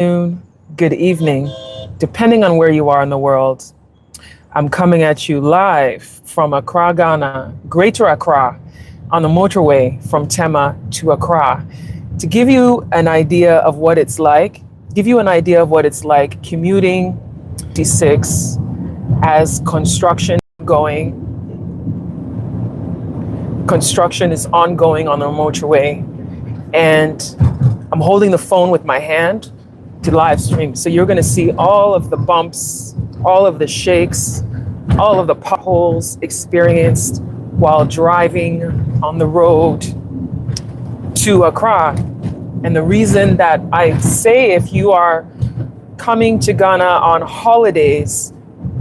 Noon, good evening, depending on where you are in the world. I'm coming at you live from Accra, Ghana, Greater Accra, on the motorway from Tema to Accra, to give you an idea of what it's like, commuting D6 as construction is ongoing on the motorway, and I'm holding the phone with my hand to live stream. So you're going to see all of the bumps, all of the shakes, all of the potholes experienced while driving on the road to Accra. And the reason that I say, if you are coming to Ghana on holidays,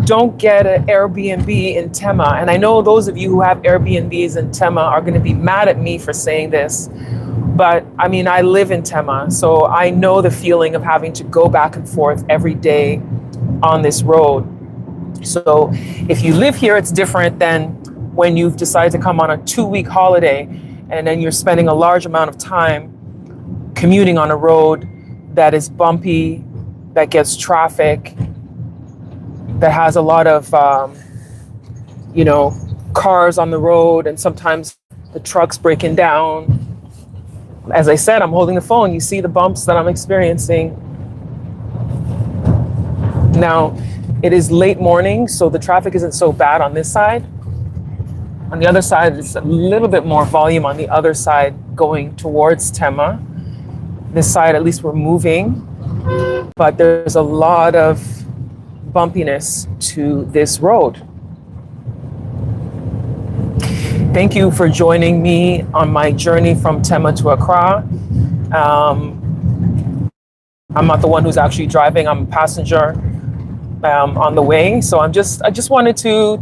don't get an Airbnb in Tema. And I know those of you who have Airbnbs in Tema are going to be mad at me for saying this. But I mean, I live in Tema, so I know the feeling of having to go back and forth every day on this road. So if you live here, it's different than when you've decided to come on a 2-week holiday and then you're spending a large amount of time commuting on a road that is bumpy, that gets traffic, that has a lot of, cars on the road, and sometimes the truck's breaking down. As I said, I'm holding the phone. You see the bumps that I'm experiencing. Now, it is late morning, so the traffic isn't so bad on this side. On the other side, it's a little bit more volume on the other side going towards Tema. This side, at least we're moving, but there's a lot of bumpiness to this road. Thank you for joining me on my journey from Tema to Accra. I'm not the one who's actually driving. I'm a passenger on the way. So I just wanted to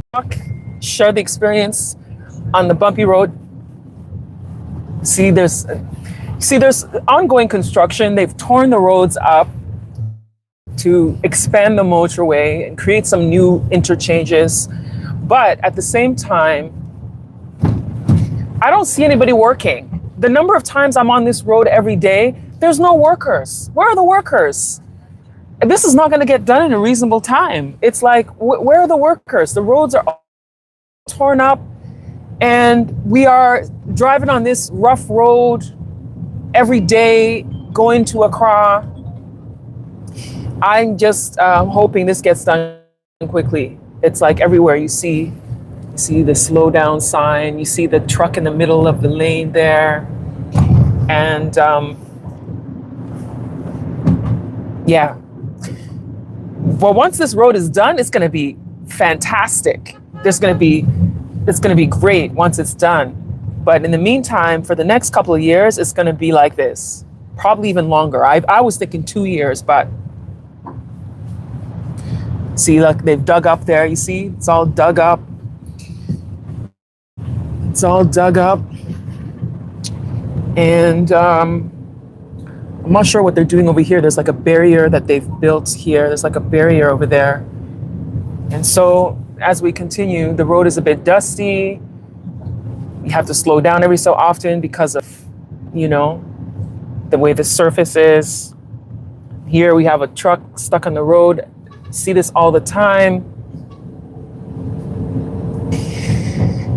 share the experience on the bumpy road. See, there's ongoing construction. They've torn the roads up to expand the motorway and create some new interchanges. But at the same time, I don't see anybody working. The number of times I'm on this road every day, there's no workers. Where are the workers? This is not going to get done in a reasonable time. It's like, where are the workers? The roads are all torn up, and we are driving on this rough road every day going to Accra. I'm just hoping this gets done quickly. It's like everywhere you see the slow down sign, you see the truck in the middle of the lane there. And well, once this road is done, it's going to be fantastic. It's going to be great once it's done. But in the meantime, for the next couple of years, it's going to be like this, probably even longer. I was thinking 2 years, but see, look, they've dug up there. You see, it's all dug up. It's all dug up. And I'm not sure what they're doing over here. There's like a barrier that they've built here. There's like a barrier over there. And so as we continue, the road is a bit dusty. You have to slow down every so often because of, the way the surface is. Here we have a truck stuck on the road. See this all the time.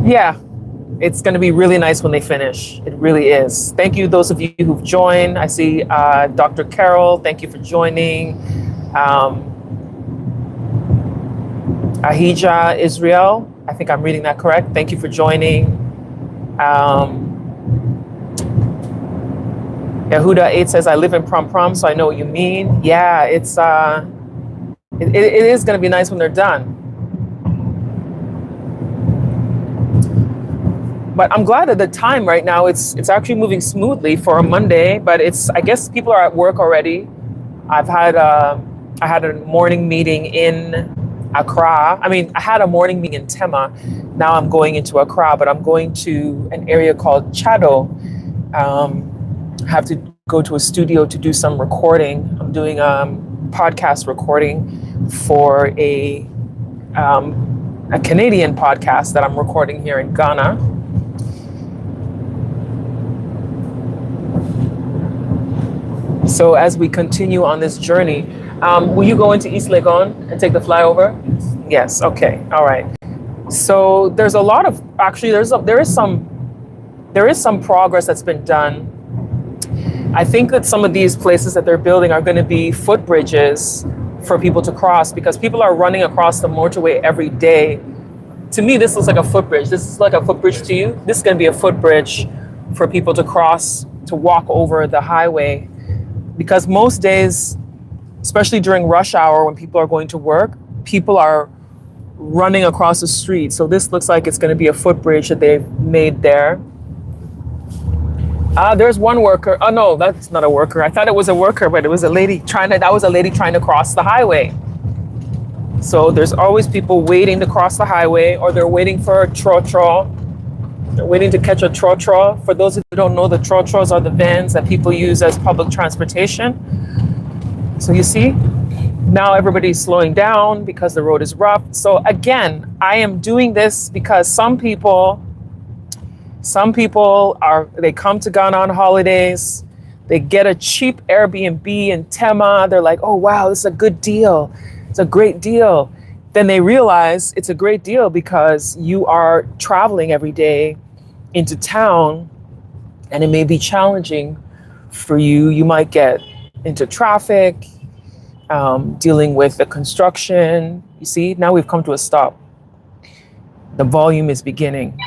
Yeah. It's going to be really nice when they finish. It really is. Thank you, those of you who've joined. I see Dr. Carol. Thank you for joining. Ahija Israel. I think I'm reading that correct. Thank you for joining. Yehuda 8 says, I live in Prom Prom, so I know what you mean. Yeah, it is going to be nice when they're done. But I'm glad at the time right now, it's actually moving smoothly for a Monday, but I guess people are at work already. I had a morning meeting in Accra. I had a morning meeting in Tema. Now I'm going into Accra, but I'm going to an area called Chado. I have to go to a studio to do some recording. I'm doing podcast recording for a Canadian podcast that I'm recording here in Ghana. So as we continue on this journey, will you go into East Legon and take the flyover? Yes. Okay. All right. So there's a lot of actually there is some progress that's been done. I think that some of these places that they're building are going to be footbridges for people to cross, because people are running across the motorway every day. To me, this looks like a footbridge. This is like a footbridge to you. This is going to be a footbridge for people to cross, to walk over the highway. Because most days, especially during rush hour when people are going to work, people are running across the street. So this looks like it's going to be a footbridge that they've made there. There's one worker. Oh no, that's not a worker. I thought it was a worker, but it was a lady trying to cross the highway. So there's always people waiting to cross the highway, or they're waiting for a trotro. They're waiting to catch a trotro. For those who don't know, the trotros are the vans that people use as public transportation. So you see, now everybody's slowing down because the road is rough. So again, I am doing this because some people they come to Ghana on holidays, they get a cheap Airbnb in Tema. They're like, oh wow, this is a good deal. It's a great deal. Then they realize it's a great deal because you are traveling every day into town, and it may be challenging for you. You might get into traffic, dealing with the construction. You see, now we've come to a stop. The volume is beginning.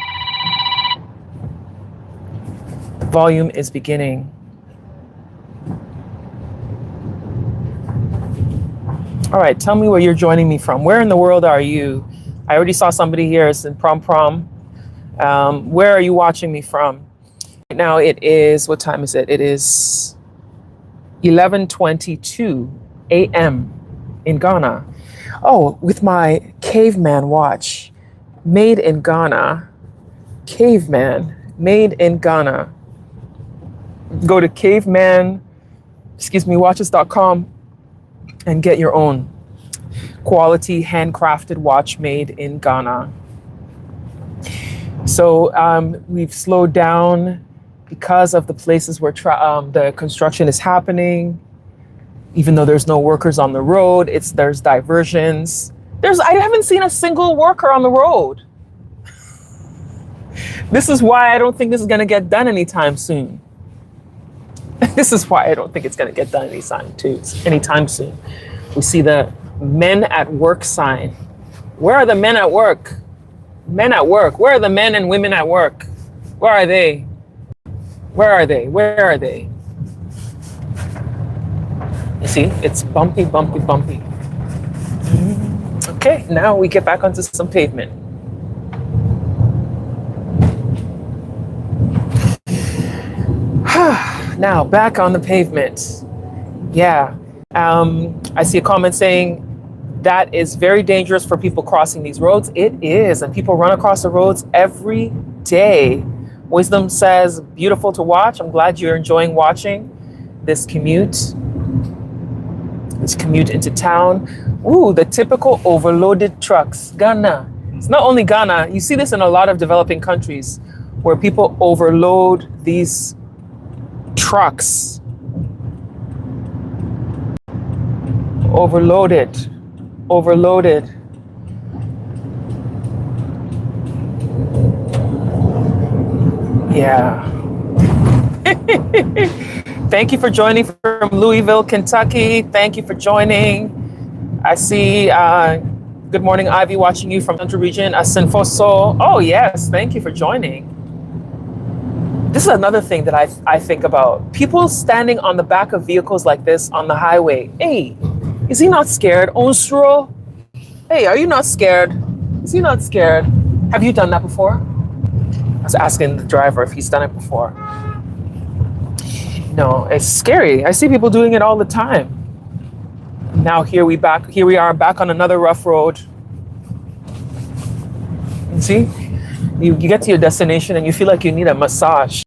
The volume is beginning. All right, tell me where you're joining me from. Where in the world are you? I already saw somebody here. It's in Prom. Where are you watching me from? Right now it is, what time is it? It is 11:22 a.m. in Ghana. Oh, with my caveman watch. Made in Ghana. Caveman. Made in Ghana. Go to watches.com and get your own quality handcrafted watch made in Ghana. So we've slowed down because of the places where the construction is happening. Even though there's no workers on the road, there's diversions. I haven't seen a single worker on the road. This is why I don't think this is going to get done anytime soon. This is why I don't think it's going to get done anytime soon. We see the men at work sign. Where are the men at work? Men at work. Where are the men and women at work? Where are they? Where are they? Where are they? You see, it's bumpy, bumpy, bumpy. Okay, now we get back onto some pavement. Now back on the pavement. Yeah. I see a comment saying that is very dangerous for people crossing these roads. It is, and people run across the roads every day. Wisdom says, beautiful to watch. I'm glad you're enjoying watching this commute. This commute into town. Ooh, the typical overloaded trucks. Ghana. It's not only Ghana. You see this in a lot of developing countries where people overload these trucks. Overloaded. Yeah. Thank you for joining from Louisville, Kentucky. Thank you for joining. I see, good morning, Ivy, watching you from Central Region, Asenfoso. Oh yes, thank you for joining. This is another thing that I think about. People standing on the back of vehicles like this on the highway. Hey, is he not scared? Onsuro? Hey, are you not scared? Is he not scared? Have you done that before? I was asking the driver if he's done it before. No, it's scary. I see people doing it all the time. Now here we are back on another rough road. You see? You get to your destination and you feel like you need a massage.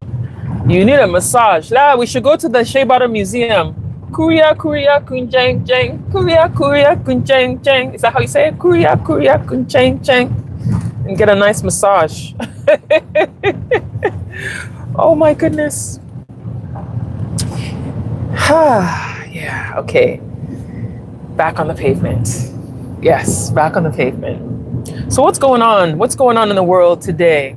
You need a massage. We should go to the Shea Butter Museum. Kuria kunjeng jeng. Kuria kunjeng jeng. Is that how you say it? Kuria kunjeng jeng. And get a nice massage. Oh my goodness. Yeah, okay. Back on the pavement. Yes, back on the pavement. So what's going on? What's going on in the world today?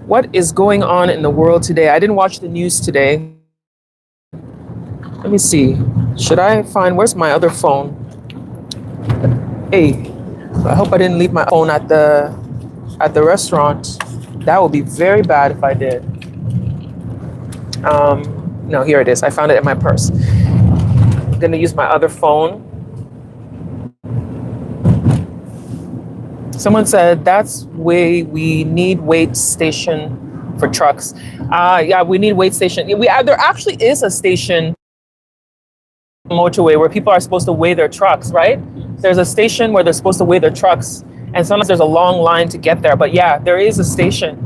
What is going on in the world today? I didn't watch the news today. Let me see. Should I find, where's my other phone? Hey, I hope I didn't leave my phone at the restaurant. That would be very bad if I did. No, here it is. I found it in my purse. I'm gonna use my other phone. Someone said that's way we need wait station for trucks. Yeah, we need wait station. There actually is a station motorway where people are supposed to weigh their trucks, right? There's a station where they're supposed to weigh their trucks, and sometimes there's a long line to get there. But yeah, there is a station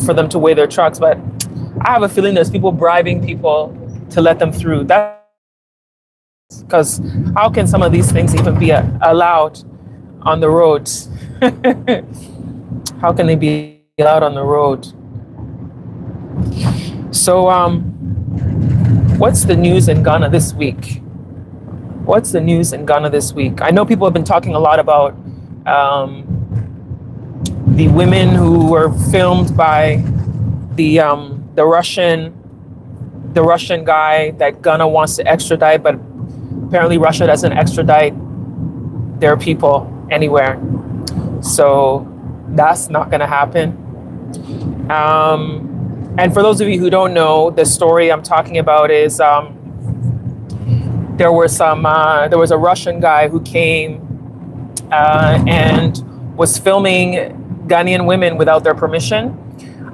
for them to weigh their trucks. But I have a feeling there's people bribing people to let them through. That's because how can some of these things even be allowed on the roads? How can they be allowed on the road? So, what's the news in Ghana this week? What's the news in Ghana this week? I know people have been talking a lot about the women who were filmed by the Russian guy that Ghana wants to extradite, but apparently Russia doesn't extradite their people anywhere. So that's not going to happen. And for those of you who don't know, the story I'm talking about is there was a Russian guy who came and was filming Ghanaian women without their permission.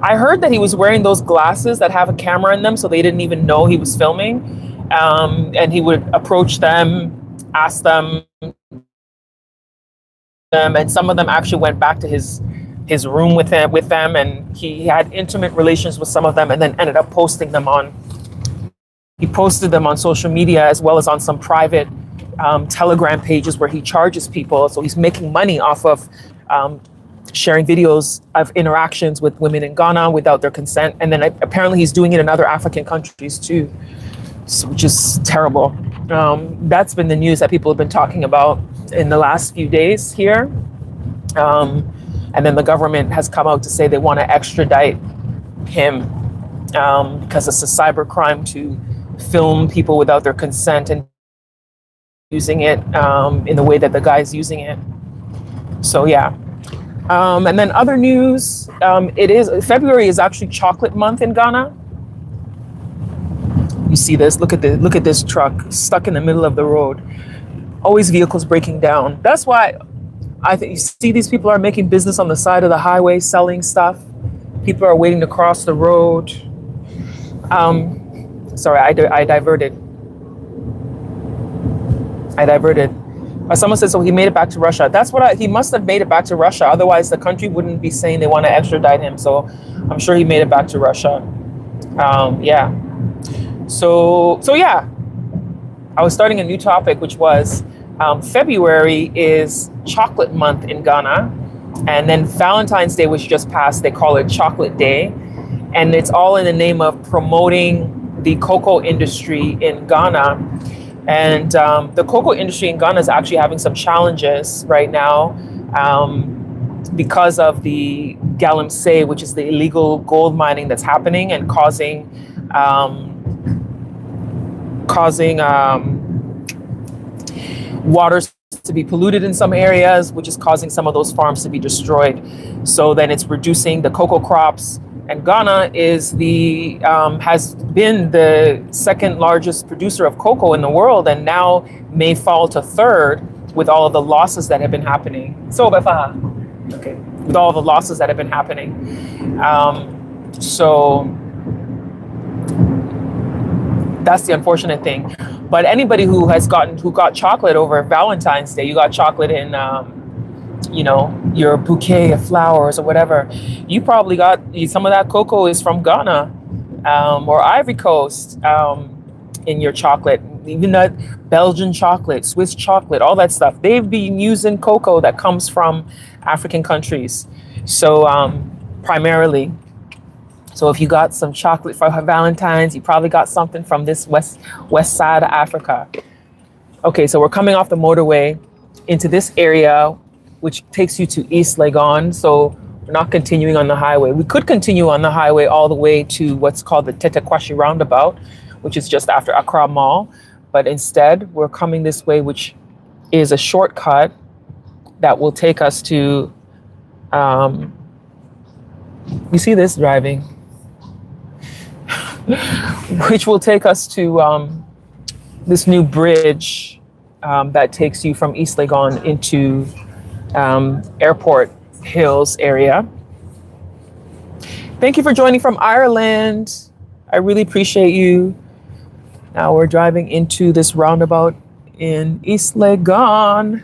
I heard that he was wearing those glasses that have a camera in them, so they didn't even know he was filming. And he would approach them, ask them, and some of them actually went back to his room with them, and he had intimate relations with some of them, and then ended up posting them on. He posted them on social media as well as on some private Telegram pages where he charges people. So he's making money off of sharing videos of interactions with women in Ghana without their consent, and then apparently he's doing it in other African countries too, which is terrible. That's been the news that people have been talking about in the last few days here. And then the government has come out to say they want to extradite him because it's a cyber crime to film people without their consent and using it in the way that the guy's using it. So yeah. And then other news, February is actually chocolate month in Ghana. You see this, look at this truck stuck in the middle of the road. Always vehicles breaking down. That's why I think you see these people are making business on the side of the highway selling stuff. People are waiting to cross the road. Sorry, I diverted. Someone said, so he made it back to Russia. That's what he must have made it back to Russia. Otherwise, the country wouldn't be saying they want to extradite him. So I'm sure he made it back to Russia. Yeah. So yeah, I was starting a new topic, which was February is chocolate month in Ghana. And then Valentine's Day, which just passed, they call it Chocolate Day. And it's all in the name of promoting the cocoa industry in Ghana. And the cocoa industry in Ghana is actually having some challenges right now because of the galamsey, which is the illegal gold mining that's happening and causing waters to be polluted in some areas, which is causing some of those farms to be destroyed. So then it's reducing the cocoa crops. And Ghana is has been the second largest producer of cocoa in the world, and now may fall to third with all of the losses that have been happening. Okay. With all the losses that have been happening. So that's the unfortunate thing. But anybody who got chocolate over Valentine's Day, you got chocolate in your bouquet of flowers or whatever, you probably got some of that cocoa is from Ghana or Ivory Coast in your chocolate. Even that Belgian chocolate, Swiss chocolate, all that stuff, they've been using cocoa that comes from African countries. So primarily. So if you got some chocolate for her Valentine's, you probably got something from this west side of Africa. Okay, so we're coming off the motorway into this area, which takes you to East Legon. So we're not continuing on the highway. We could continue on the highway all the way to what's called the Tetekwashi roundabout, which is just after Accra Mall. But instead, we're coming this way, which is a shortcut that will take us to, you see this driving, which will take us to this new bridge that takes you from East Legon into Airport Hills area. Thank you for joining from Ireland. I really appreciate you. Now we're driving into this roundabout in East Legon.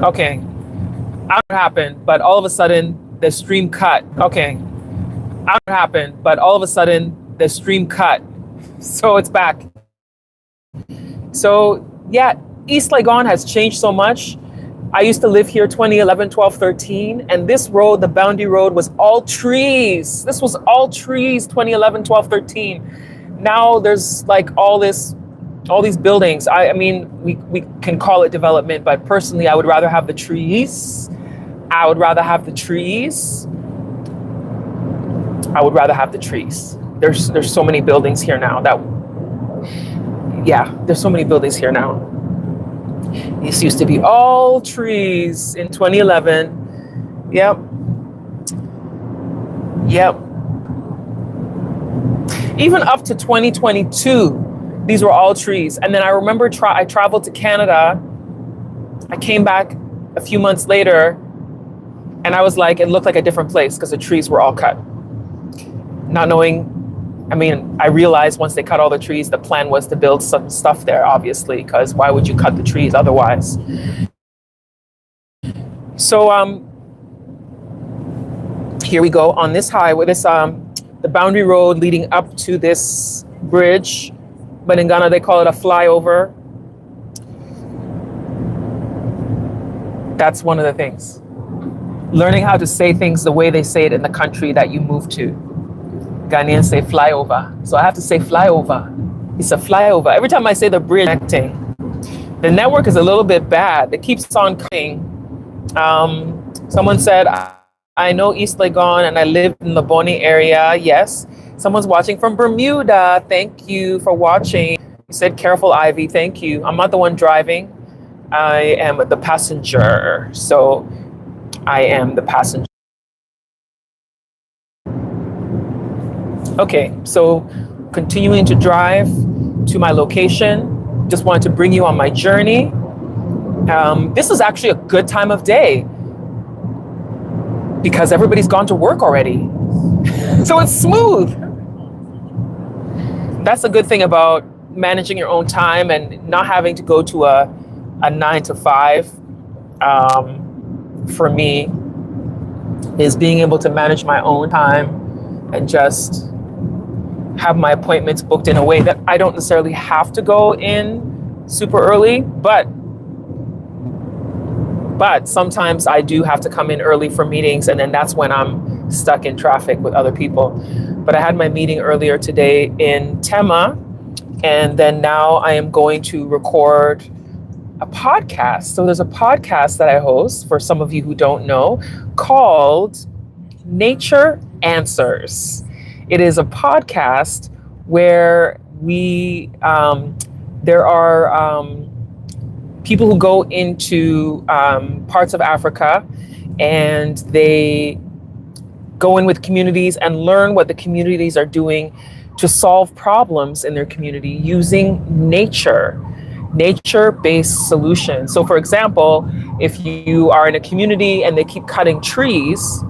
Okay, I don't know what happened, but all of a sudden the stream cut. Okay, I don't know what happened, but all of a sudden the stream cut. So it's back. So yeah, East Legon has changed so much. I used to live here 2011, 12, 13, and this road, the boundary road, was all trees. This was all trees 2011, 12, 13. Now there's like all these buildings. I mean, we can call it development, but personally, I would rather have the trees. I would rather have the trees. I would rather have the trees. There's so many buildings here now there's so many buildings here now. This used to be all trees in 2011. Yep. Even up to 2022, these were all trees. And then I remember I traveled to Canada. I came back a few months later and I was like, it looked like a different place because the trees were all cut. Not knowing, I realized once they cut all the trees, the plan was to build some stuff there, obviously, because why would you cut the trees otherwise? So here we go on this highway, the boundary road leading up to this bridge, but in Ghana they call it a flyover. That's one of the things. Learning how to say things the way they say it in the country that you move to. Ghanaians say flyover. So I have to say flyover. It's a flyover. Every time I say the bridge, the network is a little bit bad. It keeps on coming. Someone said, I know East Legon and I live in the Bonny area. Yes. Someone's watching from Bermuda. Thank you for watching. You said careful, Ivy. Thank you. I'm not the one driving. I am the passenger. So I am the passenger. Okay, so continuing to drive to my location. Just wanted to bring you on my journey. This is actually a good time of day because everybody's gone to work already. So it's smooth. That's a good thing about managing your own time and not having to go to a 9 to 5. For me, is being able to manage my own time and just have my appointments booked in a way that I don't necessarily have to go in super early, but sometimes I do have to come in early for meetings, and then that's when I'm stuck in traffic with other people. But I had my meeting earlier today in Tema, and then now I am going to record a podcast. So there's a podcast that I host, for some of you who don't know, called Nature Answers. It is a podcast where there are people who go into parts of Africa and they go in with communities and learn what the communities are doing to solve problems in their community using nature-based solutions. So for example, if you are in a community and they keep cutting trees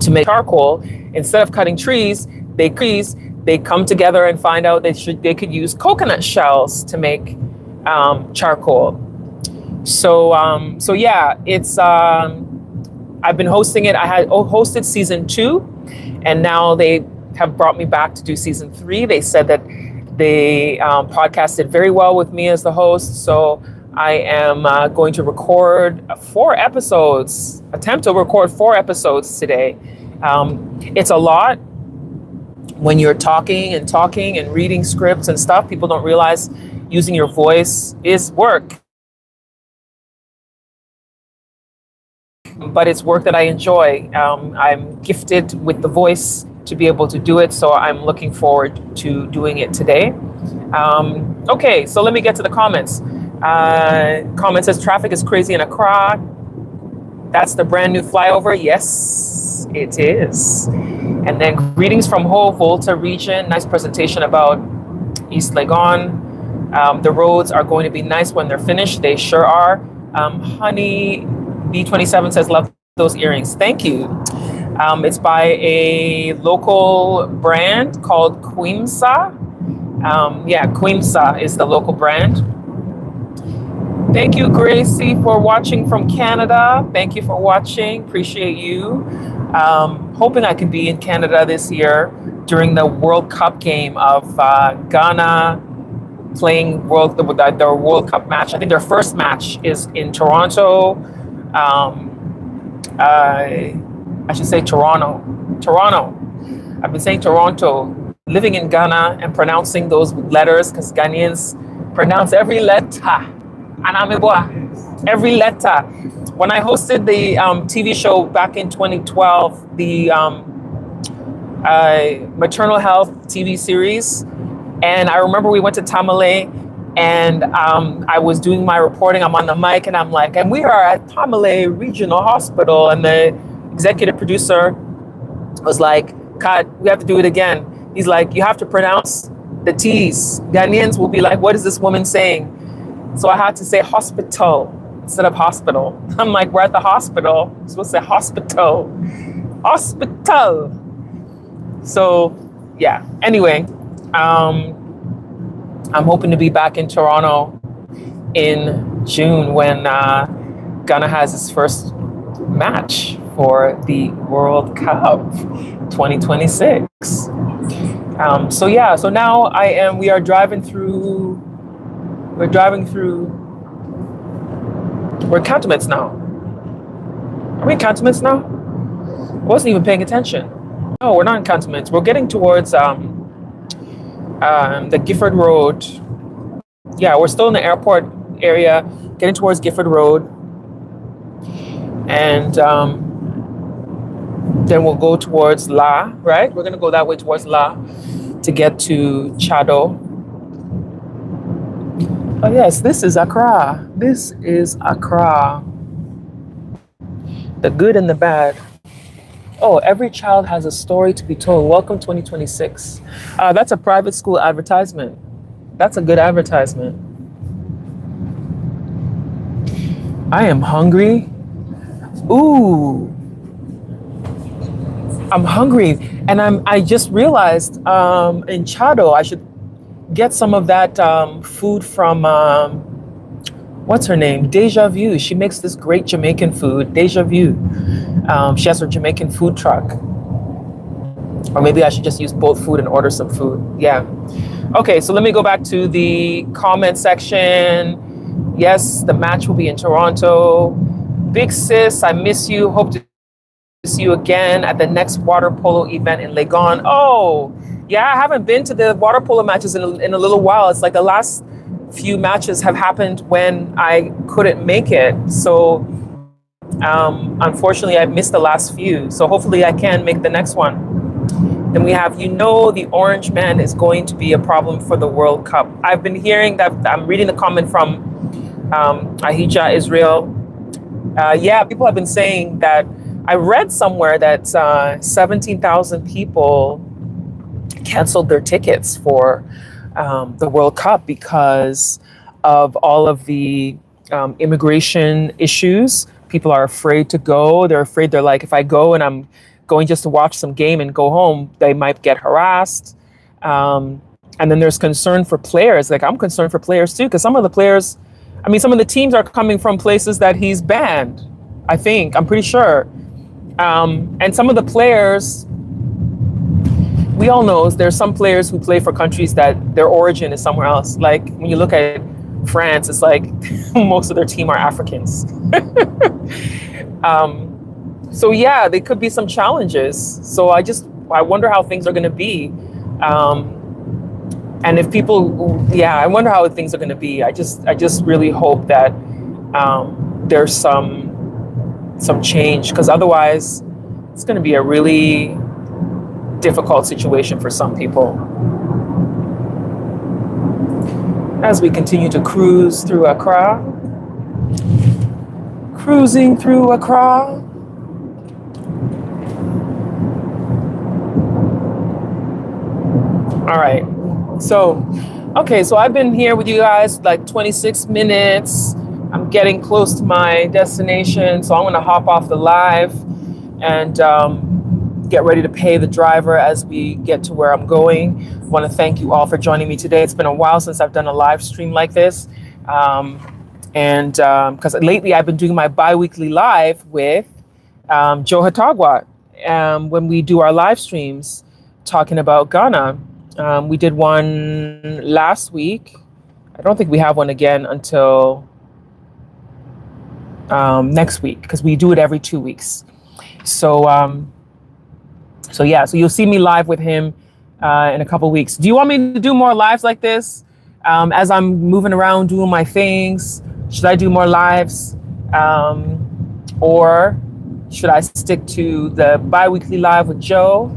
to make charcoal, instead of cutting trees, they come together and find out they could use coconut shells to make charcoal. So yeah, it's I've been hosting it. I had hosted season 2, and now they have brought me back to do season 3. They said that they podcasted very well with me as the host, so I am going to record 4 episodes, attempt to record 4 episodes today. It's a lot when you're talking and reading scripts and stuff. People don't realize using your voice is work. But it's work that I enjoy. I'm gifted with the voice to be able to do it, so I'm looking forward to doing it today. Okay, so let me get to the comments. Comment says traffic is crazy in Accra. That's the brand new flyover. Yes, it is. And then greetings from Ho Volta region. Nice presentation about East Legon. The roads are going to be nice when they're finished. They sure are. Honey B27 says, love those earrings. Thank you. It's by a local brand called Quimsa. Quimsa is the local brand. Thank you, Gracie, for watching from Canada. Thank you for watching. Appreciate you. Hoping I can be in Canada this year during the World Cup game of Ghana playing their World Cup match. I think their first match is in Toronto. I should say Toronto. I've been saying Toronto. Living in Ghana and pronouncing those letters, because Ghanaians pronounce every letter. Every letter. When I hosted the TV show back in 2012, the maternal health TV series, and I remember we went to Tamale, and I was doing my reporting. I'm on the mic, and I'm like, and we are at Tamale Regional Hospital, and the executive producer was like, "Cut, we have to do it again." He's like, "You have to pronounce the T's." Ghanaians will be like, "What is this woman saying?" So I had to say hospital instead of hospital. I'm like, we're at the hospital. I'm supposed to say hospital. Hospital. So, yeah. Anyway, I'm hoping to be back in Toronto in June when Ghana has its first match for the World Cup 2026. So now we are driving through. We're Cantonments now. Are we in Cantonments now? I wasn't even paying attention. No, we're not in Cantonments. We're getting towards the Gifford Road. Yeah, we're still in the airport area, getting towards Gifford Road. And then we'll go towards La, right? We're going to go that way towards La to get to Chado. Oh yes, this is Accra. This is Accra. The good and the bad. Oh, every child has a story to be told. Welcome 2026. That's a private school advertisement. That's a good advertisement. I am hungry. Ooh. I'm hungry. And I just realized in Chado, I should get some of that food from, what's her name? Deja Vu. She makes this great Jamaican food, Deja Vu. She has her Jamaican food truck. Or maybe I should just use both food and order some food. Yeah. Okay, so let me go back to the comment section. Yes, the match will be in Toronto. Big sis, I miss you. Hope to see you again at the next water polo event in Legon. Oh, yeah, I haven't been to the water polo matches in a little while. It's like the last few matches have happened when I couldn't make it. So unfortunately, I've missed the last few. So hopefully I can make the next one. Then we have, the orange man is going to be a problem for the World Cup. I've been hearing that. I'm reading the comment from Ahija Israel. Yeah, people have been saying that. I read somewhere that 17,000 people canceled their tickets for the World Cup because of all of the immigration issues. People are afraid to go. They're afraid. They're like, if I go and I'm going just to watch some game and go home, they might get harassed. And then there's concern for players. Like, I'm concerned for players too, because some of the players, some of the teams are coming from places that he's banned. I'm pretty sure. And some of the players, we all know there's some players who play for countries that their origin is somewhere else. Like when you look at France, it's like most of their team are Africans. So yeah, there could be some challenges. So I wonder how things are going to be. And if people, yeah, I wonder how things are going to be. I just really hope that there's some change, because otherwise it's going to be a really difficult situation for some people. As we continue to cruise through Accra, cruising through Accra. All right. So I've been here with you guys like 26 minutes. I'm getting close to my destination, so I'm going to hop off the live and get ready to pay the driver as we get to where I'm going. I want to thank you all for joining me today. It's been a while since I've done a live stream like this. Because lately I've been doing my bi-weekly live with Joe Hatagwa when we do our live streams talking about Ghana. We did one last week. I don't think we have one again until next week, because we do it every 2 weeks. So you'll see me live with him in a couple weeks. Do you want me to do more lives like this as I'm moving around doing my things? Should I do more lives, or should I stick to the bi-weekly live with Joe?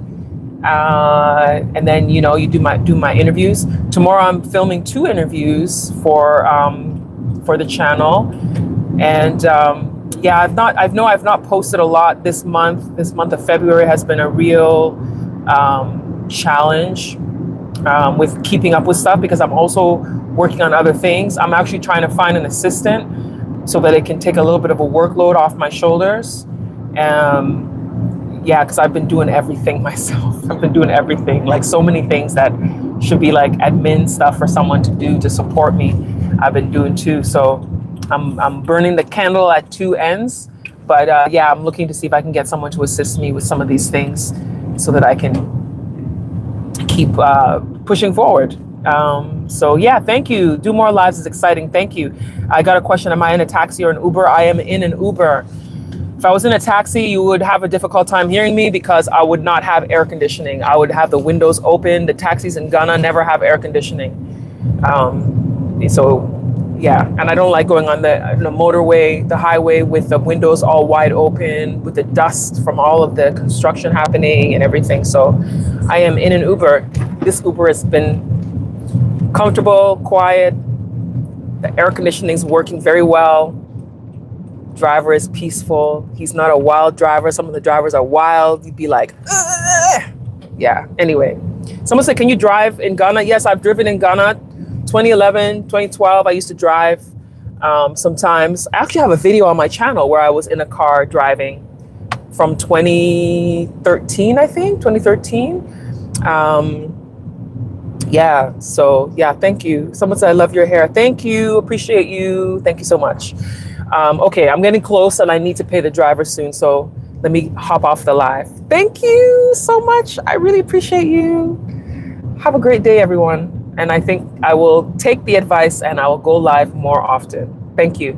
And then you do my interviews. Tomorrow I'm filming 2 interviews for the channel, and I've not posted a lot this month. This month of February has been a real challenge with keeping up with stuff, because I'm also working on other things. I'm actually trying to find an assistant so that it can take a little bit of a workload off my shoulders. Because I've been doing everything myself. I've been doing everything, like so many things that should be like admin stuff for someone to do to support me. I've been doing too. So I'm burning the candle at 2 ends. But I'm looking to see if I can get someone to assist me with some of these things so that I can keep pushing forward. Thank you. Do more lives is exciting. Thank you. I got a question. Am I in a taxi or an Uber? I am in an Uber. If I was in a taxi, you would have a difficult time hearing me because I would not have air conditioning. I would have the windows open. The taxis in Ghana never have air conditioning. And I don't like going on the motorway, the highway, with the windows all wide open, with the dust from all of the construction happening and everything. So I am in an Uber. This Uber has been comfortable, quiet. The air conditioning is working very well. Driver is peaceful. He's not a wild driver. Some of the drivers are wild. You'd be like, ugh. Yeah. Anyway, someone said, can you drive in Ghana? Yes, I've driven in Ghana. 2011, 2012, I used to drive sometimes. I actually have a video on my channel where I was in a car driving from 2013, I think, 2013. Thank you. Someone said, I love your hair. Thank you. Appreciate you. Thank you so much. I'm getting close and I need to pay the driver soon. So let me hop off the live. Thank you so much. I really appreciate you. Have a great day, everyone. And I think I will take the advice and I will go live more often. Thank you.